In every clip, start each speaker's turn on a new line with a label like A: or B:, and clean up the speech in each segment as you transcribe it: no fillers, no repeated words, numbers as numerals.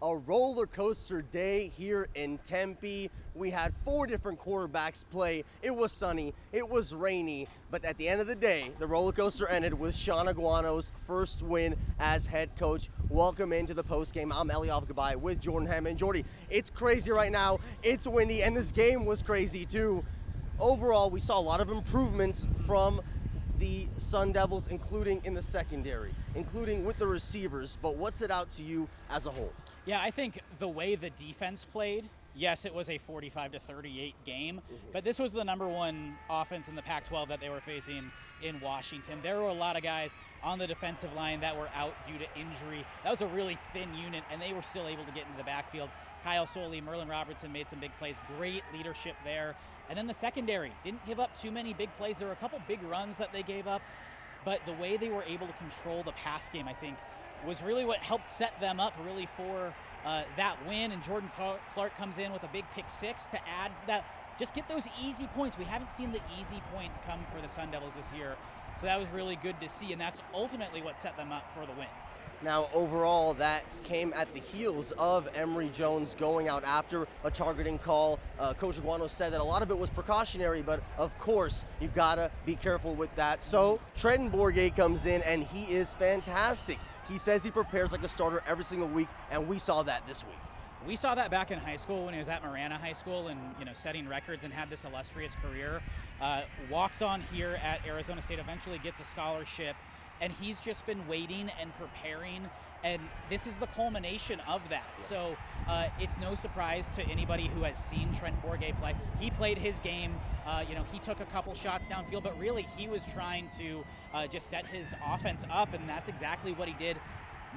A: A roller coaster day here in Tempe. We had 4 different quarterbacks play. It was sunny, it was rainy, but at the end of the day, the roller coaster ended with Sean Aguano's first win as head coach. Welcome into the postgame. I'm Eliav Gabai with Jordan Hammond. And Jordy, it's crazy right now. It's windy, and this game was crazy too. Overall, we saw a lot of improvements from the Sun Devils, including in the secondary, including with the receivers. But what stood out to you as a whole?
B: Yeah, I think the way the defense played, yes, it was a 45-38 game, but this was the number one offense in the Pac-12 that they were facing in Washington. There were a lot of guys on the defensive line that were out due to injury. That was a really thin unit, and they were still able to get into the backfield. Kyle Soley, Merlin Robertson made some big plays. Great leadership there. And then the secondary didn't give up too many big plays. There were a couple big runs that they gave up, but the way they were able to control the pass game, I think, was really what helped set them up really for that win. And Jordan Clark comes in with a big pick 6 to add that, just get those easy points. We haven't seen the easy points come for the Sun Devils this year, so that was really good to see, and that's ultimately what set them up for the win.
A: Now, overall, that came at the heels of Emory Jones going out after a targeting call. Coach Aguano said that a lot of it was precautionary, but of course, you gotta be careful with that. So Trenton Bourguet comes in, and he is fantastic. He says he prepares like a starter every single week, and we saw that this week.
B: We saw that back in high school when he was at Marana High School and setting records and had this illustrious career. Walks on here at Arizona State, eventually gets a scholarship, and he's just been waiting and preparing, and this is the culmination of that. So it's no surprise to anybody who has seen Trent Bourguet play. He played his game. He took a couple shots downfield, but really he was trying to just set his offense up, and that's exactly what he did.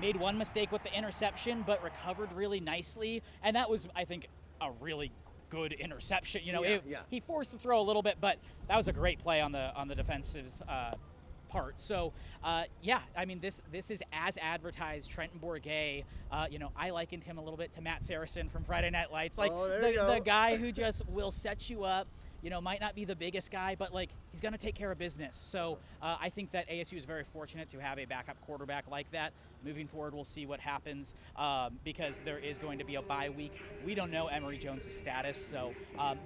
B: Made one mistake with the interception, but recovered really nicely, and that was, I think, a really good interception. He forced the throw a little bit, but that was a great play on the defensive part. So, this is as advertised. Trenton Bourguet, I likened him a little bit to Matt Saracen from Friday Night Lights, like the guy who just will set you up. Might not be the biggest guy, but he's going to take care of business. So I think that ASU is very fortunate to have a backup quarterback like that. Moving forward, we'll see what happens because there is going to be a bye week. We don't know Emory Jones' status, so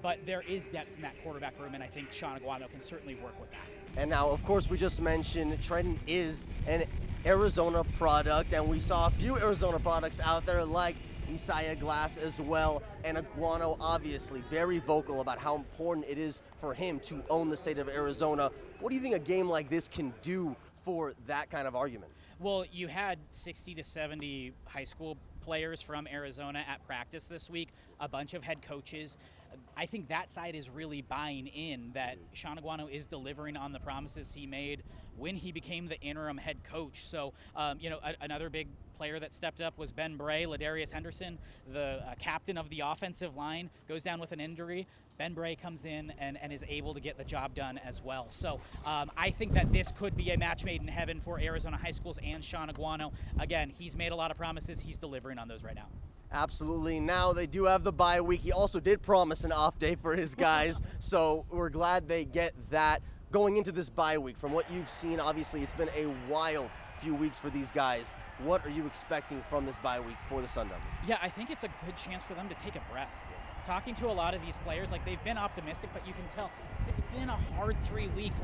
B: but there is depth in that quarterback room, and I think Sean Aguano can certainly work with that.
A: And now, of course, we just mentioned Trenton is an Arizona product, and we saw a few Arizona products out there like Isaiah Glass as well, and Aguano obviously very vocal about how important it is for him to own the state of Arizona. What do you think a game like this can do for that kind of argument?
B: Well, you had 60 to 70 high school players from Arizona at practice this week, a bunch of head coaches. I think that side is really buying in that Sean Aguano is delivering on the promises he made when he became the interim head coach. So, another big player that stepped up was Ben Bray. Ladarius Henderson, the captain of the offensive line, goes down with an injury. Ben Bray comes in and is able to get the job done as well. So I think that this could be a match made in heaven for Arizona high schools and Sean Aguano. Again, he's made a lot of promises. He's delivering on those right now.
A: Absolutely. Now they do have the bye week. He also did promise an off day for his guys, so we're glad they get that. Going into this bye week, from what you've seen, obviously it's been a wild few weeks for these guys. What are you expecting from this bye week for the Sun Devils?
B: Yeah, I think it's a good chance for them to take a breath. Talking to a lot of these players, they've been optimistic, but you can tell it's been a hard 3 weeks.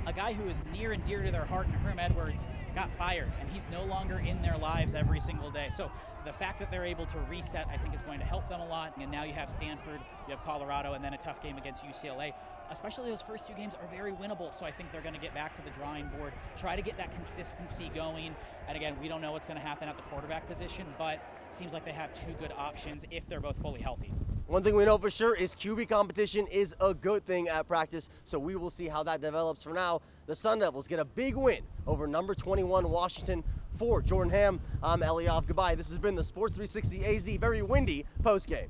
B: A guy who is near and dear to their heart, and Herm Edwards, got fired, and he's no longer in their lives every single day. So the fact that they're able to reset, I think, is going to help them a lot. And now you have Stanford, you have Colorado, and then a tough game against UCLA. Especially those first 2 games are very winnable, so I think they're going to get back to the drawing board, try to get that consistency going. And again, we don't know what's going to happen at the quarterback position, but it seems like they have 2 good options if they're both fully healthy.
A: One thing we know for sure is QB competition is a good thing at practice, so we will see how that develops. For now, the Sun Devils get a big win over number 21 Washington. For Jordan Ham, I'm Eliav Gabai. This has been the Sports 360 AZ very windy postgame.